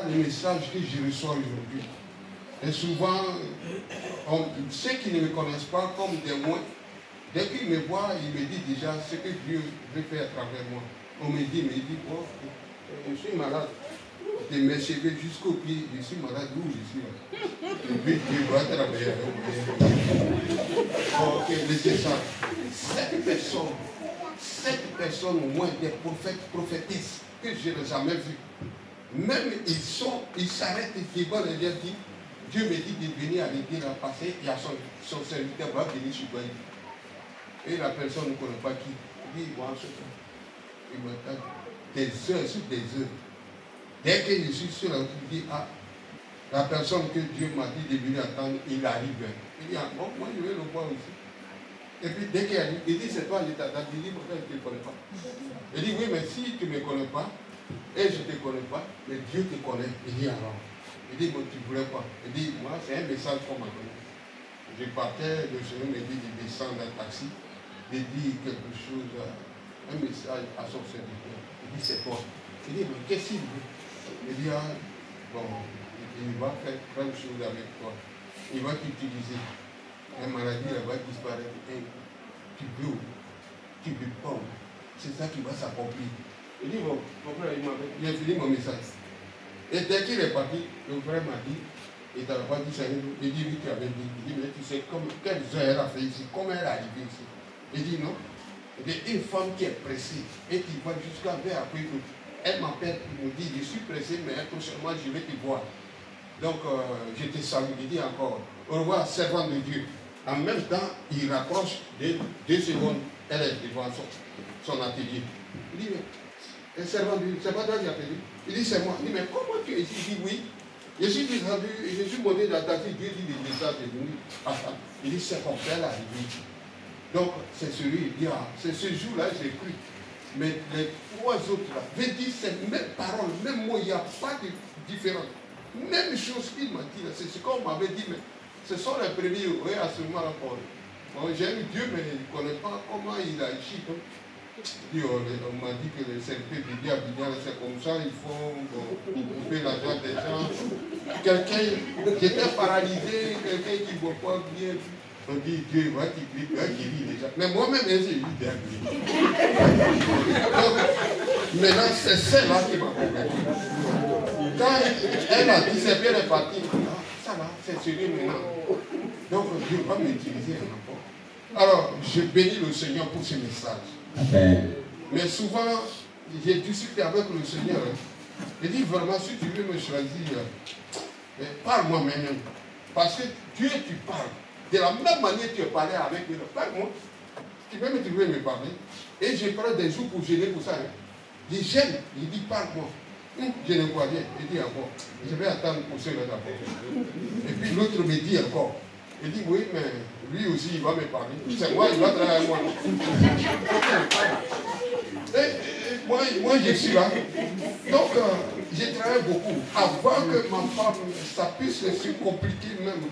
les messages que je reçois aujourd'hui. Et souvent, ceux qui ne me connaissent pas comme des moins, dès qu'ils me voient, ils me disent déjà ce que Dieu veut faire à travers moi. On me dit, oh, je suis malade. De mes cheveux jusqu'aux pieds, je suis malade, où je suis là. Et puis Dieu va travailler avec moi. Ok, laissez ça. 7 personnes au moins, des prophètes, prophétesses, que je n'ai jamais vues. Même ils s'arrêtent devant les gens, disent, Dieu me dit de venir à l'église à passer, il y a son serviteur va venir sur toi. Et la personne ne connaît pas qui. Il dit, moi, il m'attend des heures sur des heures. Dès que je suis sur la route, il dit, ah, la personne que Dieu m'a dit de venir attendre, il arrive. Il dit, ah, bon, moi je vais le voir aussi. Et puis dès qu'il arrive, il dit, c'est toi, je t'attends. Il dit, pourquoi je ne te connais pas? Il dit, oui, mais si tu ne me connais pas, et je ne te connais pas, mais Dieu te connaît. Il dit, alors. Il dit, bon, tu ne voulais pas. Il dit, moi, c'est un message qu'on m'a donné. Je partais, le Seigneur me dit de descendre d'un taxi, de dire quelque chose, un message à son serviteur. Il dit, c'est toi. Il dit, mais qu'est-ce qu'il veut? Il dit, ah, bon, il va faire plein de choses avec toi. Il va t'utiliser. La maladie, elle va disparaître. Et tu veux, tu ne veux pas. C'est ça qui va s'accomplir. Il dit, bon, mon frère, il a fini mon message. Et dès qu'il est parti, le frère m'a dit, il ne t'avait pas dit ça. Il dit, oui, tu avais dit. Il dit, mais tu sais quelles heures elle a fait ici, comment elle est arrivée ici. Il dit, non. Il dit, une femme qui est pressée et qui va jusqu'à vers après tout. Elle m'appelle, elle me dit, je suis pressé, mais prochainement, je vais te voir. Donc, je te salue. Il dit encore, au revoir, servant de Dieu. En même temps, il rapproche de 2 secondes, elle est devant son atelier. Il dit, mais, servant de Dieu, c'est pas toi qui as fait. Il dit, c'est moi. Il dit, mais comment tu es ici? Il dit, oui. Je suis descendu, je suis monté dans la taxi, Dieu dit, de descendre, de venir. Il dit, c'est comme ça, elle est arrivée. Donc, c'est celui, il dit, ah, c'est ce jour-là, j'ai cru. Mais les 3 autres là, veut dire c'est même parole, même mot, il n'y a pas de différence. Même chose qu'il m'a dit, c'est ce qu'on m'avait dit, mais ce sont les premiers, oui, à ce moment-là. Bon, j'aime Dieu, mais il ne connaît pas comment il a agi. On m'a dit que le serviteur de Dieu à Bignan, c'est comme ça, il faut couper l'argent des gens. Quelqu'un, j'étais paralysé, quelqu'un qui ne voit pas bien. On dit, Dieu va guérir déjà. Mais moi-même, j'ai eu des maintenant, c'est celle-là qui m'a convaincu. Quand elle a dit, c'est bien, elle est partie. Ça va, c'est celui maintenant. Donc, Dieu va m'utiliser encore. Alors, je bénis le Seigneur pour ce message. Amen. Mais souvent, j'ai discuté avec le Seigneur. Il dit vraiment, si tu veux me choisir, parle-moi maintenant. Parce que Dieu, tu parles. De la même manière que tu parlais avec lui, parle-moi. Tu peux me trouver me parler. Et je prends des jours pour gêner pour ça. Je gêne. Il dit, parle-moi. Je ne vois rien. Il dit encore, je vais attendre pour cela d'abord. Et puis l'autre me dit encore. Il dit, oui, mais lui aussi, il va me parler. C'est moi, il va travailler avec moi. Et moi, je suis là. Donc, j'ai travaillé beaucoup. Avant que ma femme, ça puisse se compliquer même.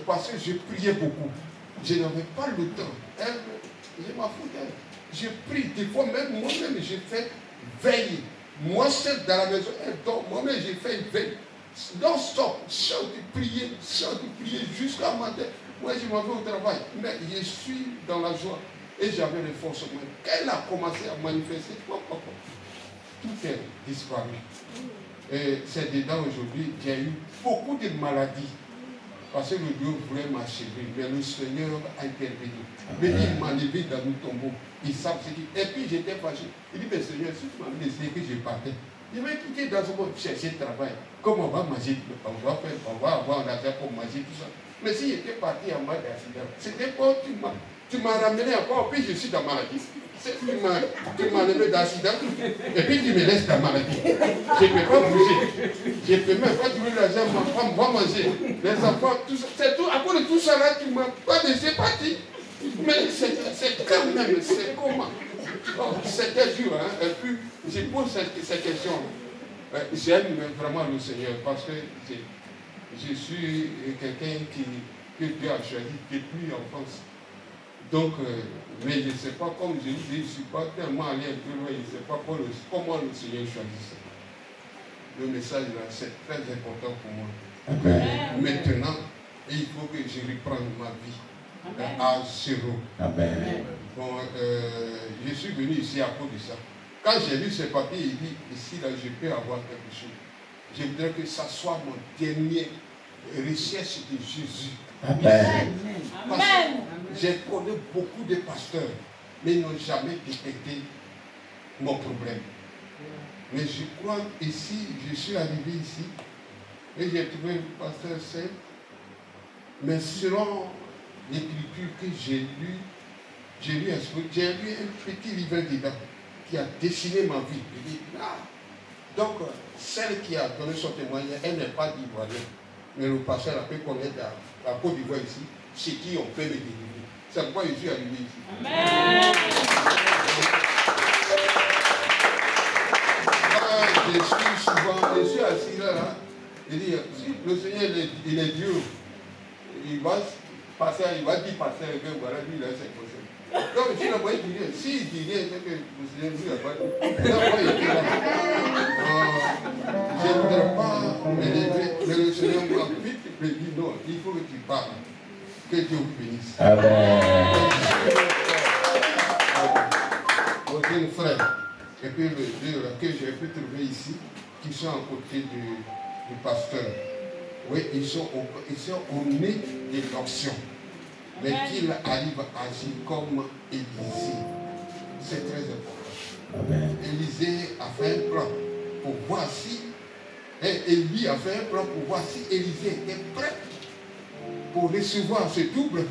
Parce que je priais beaucoup. Je n'avais pas le temps. Je m'en fous d'elle. Je prie. Des fois, même moi-même, j'ai fait veille. Moi, seul dans la maison, elle dort. Moi-même, j'ai fait une veille. Non, stop. Chante de prier jusqu'à matin. Moi, je m'en vais au travail. Mais je suis dans la joie. Et j'avais les forces. Quand elle a commencé à manifester, tout est disparu. Et c'est dedans aujourd'hui, j'ai eu beaucoup de maladies. Parce que le Dieu voulait m'achever. Mais le Seigneur a intervenu. Mais il m'a levé dans nos tombeaux. Ils savent ce qu'il. Et puis j'étais fâché. Il dit, mais Seigneur, si tu m'avais laissé que je partais, je vais quitter dans ce monde chercher le travail. Comme on va manger, on va avoir l'argent pour manger tout ça. Mais si j'étais parti en bas d'accident, c'était pas tu m'as ramené encore, puis je suis dans la maladie. Tu m'as levé d'accident, et puis tu me laisses dans la maladie. Je ne peux pas bouger. Je ne peux même pas trouver l'argent, ma femme va manger. Les enfants, tout ça. C'est tout. À cause de tout ça là, tu ne m'as pas laissé partir. Mais c'est quand même, c'est comment? Oh, c'était dur, hein. Et puis, je pose cette question. J'aime vraiment le Seigneur parce que je suis quelqu'un que Dieu a choisi depuis l'enfance. Donc, mais je ne sais pas, comme je dis, je ne suis pas tellement allé un peu loin, je ne sais pas comment le Seigneur choisit ça. le message là, c'est très important pour moi. Amen. Maintenant, il faut que je reprenne ma vie à zéro. Amen. Bon, je suis venu ici à cause de ça. Quand j'ai lu ce papier, il dit, ici là, je peux avoir quelque chose. Je voudrais que ça soit mon dernier recherche de Jésus. Amen. Amen. J'ai connu beaucoup de pasteurs, mais ils n'ont jamais détecté mon problème. Mais je crois ici, je suis arrivé ici, et j'ai trouvé le pasteur seul. Mais selon l'écriture que j'ai lu un petit livre dedans qui a dessiné ma vie. Je dis, ah. Donc, celle qui a donné son témoignage, elle n'est pas d'Ivoirienne. Mais le pasteur a pu connaître la Côte d'Ivoire ici, c'est qui on peut me délivrer. C'est pourquoi je suis arrivé ici. Amen. Je suis assis là, il dit, si le Seigneur il est Dieu, il va passer, il va dire passer que voilà, lui il a 5%. Donc si le voyez dit rien, s'il dit rien, c'est que le Seigneur lui a pas dit. Je ne voudrais pas m'élever, mais le Seigneur m'a vite dit non, il faut que tu parles. Que Dieu vous bénisse. Amen. Mon frère, et puis le Dieu que j'ai pu trouver ici, qui sont à côté du pasteur. Oui, ils sont au nez de l'option. Mais qu'il arrive à agir comme Élisée. C'est très important. Amen. Élisée a fait un plan pour voir si, Élie a fait un plan pour voir si Élisée était prêt pour recevoir ce double.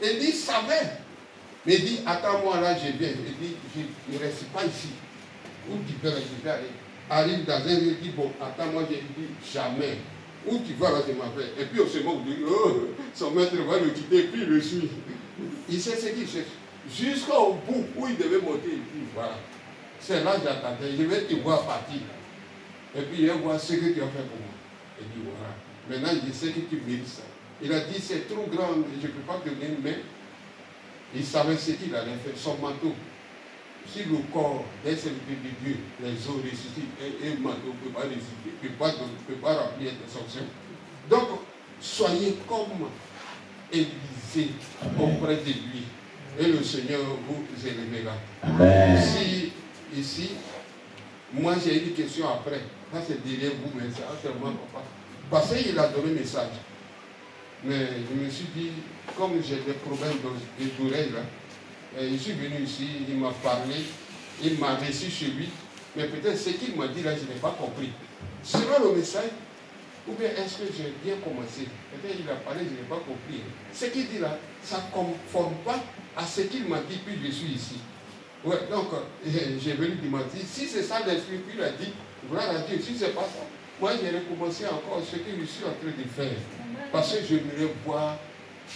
Élie savait. Mais il dit, attends-moi là, je viens. Il dit, je ne reste pas ici. Où tu peux rester, je vais aller. Arrive dans un lieu, il dit, bon, attends-moi, je dis, jamais. Où tu vas là, je m'appelle. Et puis on se moque de lui, oh, son maître va le quitter, puis il le suit. Il sait ce qu'il cherche. Jusqu'au bout où il devait monter, et puis voilà. C'est là que j'attendais. Je vais te voir partir. Et puis il va voir ce que tu as fait pour moi. Il dit, voilà. Maintenant, je sais que tu mérites ça. Il a dit, c'est trop grand, je ne peux pas te donner, mais il savait ce qu'il allait faire, son manteau. Si le corps d'un serviteur de Dieu, les os ressuscitent, et un manteau ne peut pas ressusciter, ne peut pas remplir des fonctions. Donc, soyez comme Élisée auprès de lui. Et le Seigneur vous élèvera. Amen. Ici, moi j'ai une question après. Ça c'est derrière vous, mais c'est actuellement papa. Parce qu'il a donné le message. Mais je me suis dit, comme j'ai des problèmes d'oreilles là, je suis venu ici, il m'a parlé, il m'a reçu chez lui, mais peut-être ce qu'il m'a dit là, je n'ai pas compris. Selon le message, ou bien est-ce que j'ai bien commencé? Peut-être il a parlé, je n'ai pas compris. Ce qu'il dit là, ça ne conforme pas à ce qu'il m'a dit, puis je suis ici. Ouais, donc, j'ai venu demander, si c'est ça l'esprit, puis il a dit, voilà Dieu, si ce n'est pas ça, moi j'ai recommencé encore ce que je suis en train de faire. Parce que je voulais voir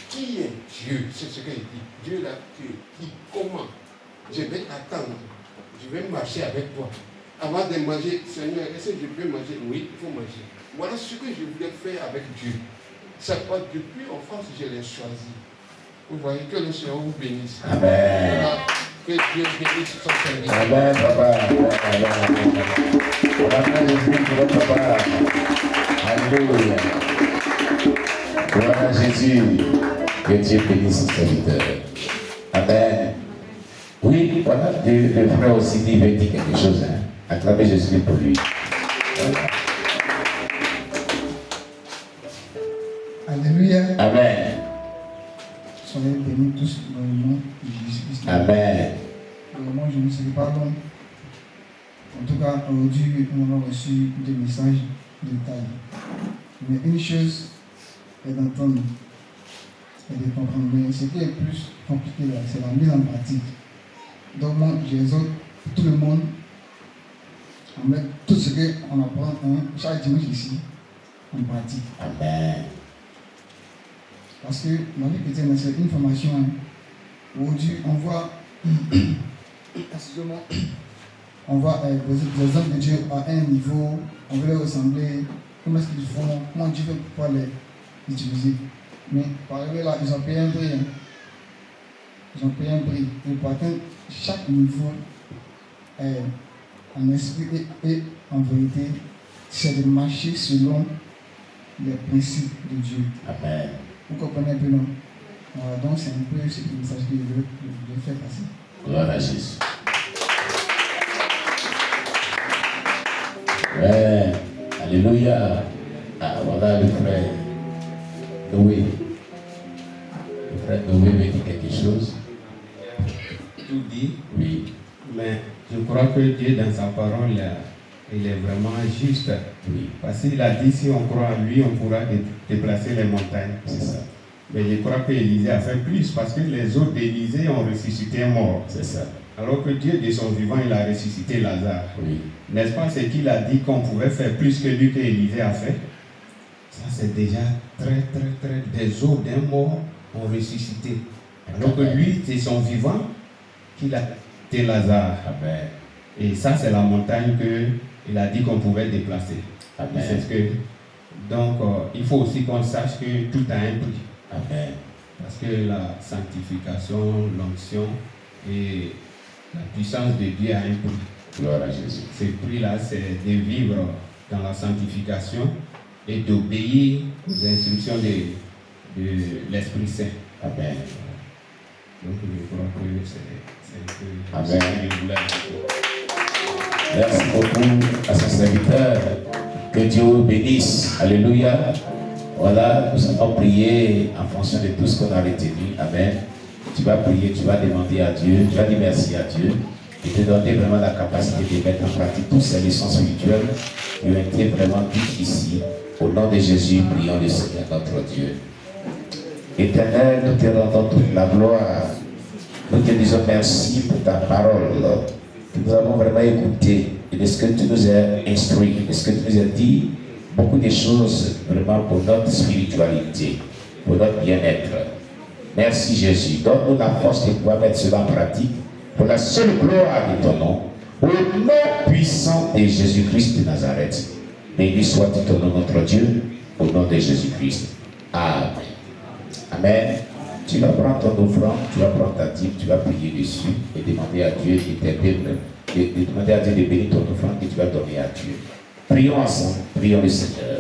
qui est Dieu, c'est ce qu'il dit. Dieu là, qui comment? Je vais t'attendre, je vais marcher avec toi. Avant de manger, Seigneur, est-ce que je peux manger? Oui, il faut manger. Voilà ce que je voulais faire avec Dieu. C'est pas depuis enfance que je l'ai choisi. Vous voyez, que le Seigneur vous bénisse. Amen. Voilà, que Dieu bénisse son Seigneur. Amen, papa. Amen. Papa. Alléluia. Gloire à Jésus. Que Dieu bénisse son serviteur. Amen. Oui, voilà, le frère aussi dit, veut dire quelque chose. Hein. Acclamez Jésus pour lui. Voilà. Alléluia. Amen. Soyez bénis tous dans le nom de Jésus-Christ. Amen. Moi, je ne serai pas long. En tout cas, aujourd'hui, on a reçu des messages de taille. Mais une chose est d'entendre et de comprendre. Mais ce qui est plus compliqué là, c'est la mise en pratique. Donc, moi, j'exhorte tout le monde à mettre tout ce qu'on apprend chaque dimanche ici en pratique. Amen. Parce que la vie chrétienne, c'est une formation. Aujourd'hui, on voit, on voit des hommes de Dieu à un niveau, on veut les ressembler, comment est-ce qu'ils font, comment Dieu fait pour les utiliser. Mais par exemple, là, ils ont payé un prix. Ils ont payé un prix. Et pour atteindre chaque niveau, en esprit et en vérité, c'est de marcher selon les principes de Dieu. Amen. Vous comprenez un peu, non? Voilà, donc c'est un peu ce message que je veux faire passer. Gloire à Jésus. Ouais. Alléluia. Ah, voilà le frère Noé. Le frère Noé veut dire quelque chose. Tout dit, Oui. mais je crois que Dieu dans sa parole, il est vraiment juste. Oui. Parce qu'il a dit, si on croit en lui, on pourra déplacer les montagnes. C'est ça. Mais je crois qu'Élisée a fait plus, parce que les autres d'Élisée ont ressuscité un mort. C'est ça. Alors que Dieu, de son vivant, il a ressuscité Lazare. Oui. N'est-ce pas ce qu'il a dit qu'on pouvait faire plus que lui qu'Élisée a fait? Ça, c'est déjà très. Des autres d'un mort ont ressuscité. Alors que lui, c'est son vivant qu'il a été Lazare. Amen. Et ça, c'est la montagne qu'il a dit qu'on pouvait déplacer. Amen. C'est ce que, donc, il faut aussi qu'on sache que tout a un prix. Amen. Parce que la sanctification, l'onction et la puissance de Dieu a un prix. Gloire à Jésus. Ce prix-là, c'est de vivre dans la sanctification et d'obéir aux instructions de l'Esprit Saint. Amen. Donc, je crois que c'est un peu Amen. ce que je voulais ajouter. Merci beaucoup à son serviteur. Que Dieu bénisse. Alléluia. Voilà, nous allons prier en fonction de tout ce qu'on a retenu. Amen. Tu vas prier, tu vas demander à Dieu, tu vas dire merci à Dieu et te donner vraiment la capacité de mettre en pratique toutes ces leçons spirituelles qui ont été vraiment dites ici. Au nom de Jésus, prions le Seigneur notre Dieu. Éternel, nous te rendons toute la gloire. Nous te disons merci pour ta parole que nous avons vraiment écouté et de ce que tu nous as instruit, de ce que tu nous as dit, beaucoup de choses vraiment pour notre spiritualité, pour notre bien-être. Merci Jésus. Donne-nous la force de pouvoir mettre cela en pratique pour la seule gloire de ton nom. Au nom puissant de Jésus-Christ de Nazareth. Béni soit-il ton nom, notre Dieu, au nom de Jésus-Christ. Amen. Amen. Tu vas prendre ton offrande, tu vas prendre ta dîme, tu vas prier dessus et demander à Dieu de demander à Dieu de bénir ton offrande que tu vas donner à Dieu. Prions ensemble, prions le Seigneur.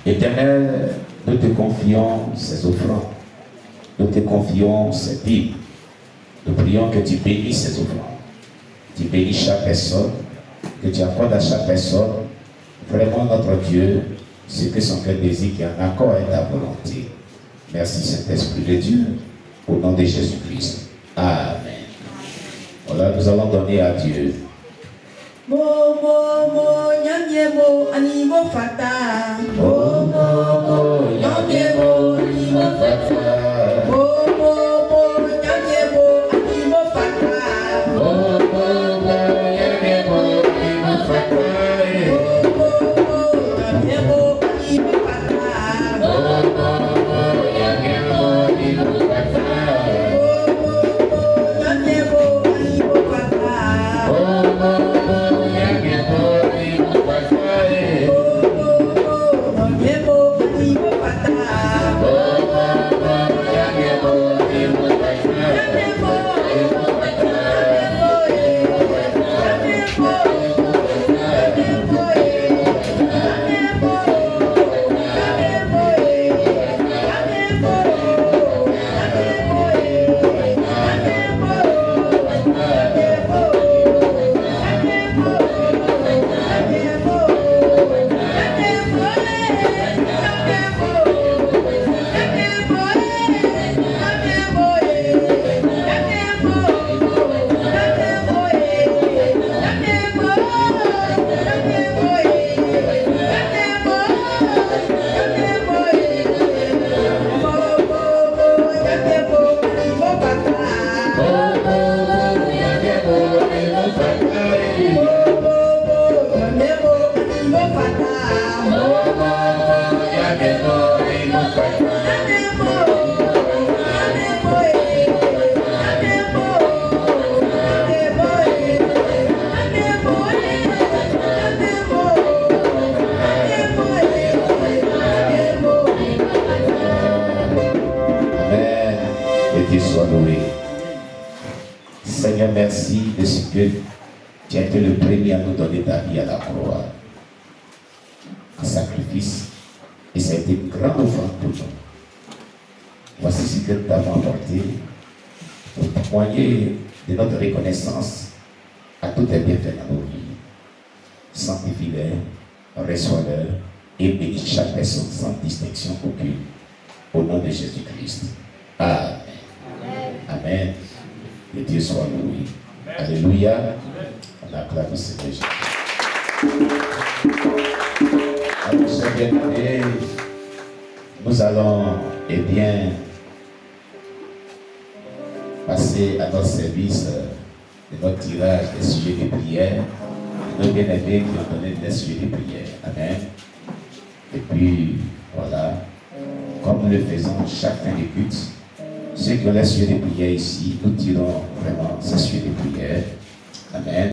Éternel, nous te confions ces offrandes, nous te confions ces dîmes. Nous prions que tu bénisses ces offrandes. Tu bénis chaque personne, que tu accordes à chaque personne, vraiment notre Dieu, ce que son cœur désire, qui est en accord avec ta volonté. Merci Saint-Esprit de Dieu, au nom de Jésus-Christ. Amen. Voilà, nous allons donner à Dieu. Nyamiemo, animo fata. Nyamiemo, animo fata. Nyamiemo, animo fata. Nyamiemo, animo fata. Nyamiemo, animo fata. Nyamiemo, animo fata. Tu as été le premier à nous donner ta vie à la croix, en sacrifice. Et ça a été une grande offrande pour nous. Voici ce que nous t'avons apporté pour témoigner de notre reconnaissance à tous tes bienfaits dans nos vies. Sanctifie-les, reçois-les et bénis chaque personne sans distinction aucune. Au nom de Jésus-Christ. Amen. Amen. Que Dieu soit loué. Alléluia. On acclame le Seigneur Jésus. Alors, chers bien-aimés, nous allons, passer à notre service de notre tirage des sujets de prière. Nos bien-aimés qui ont donné des sujets de prière. Amen. Et puis, voilà, comme nous le faisons chaque fin de culte, ceux qui ont les sujets de prière ici, nous tirons vraiment ces sujets de prière. Amen.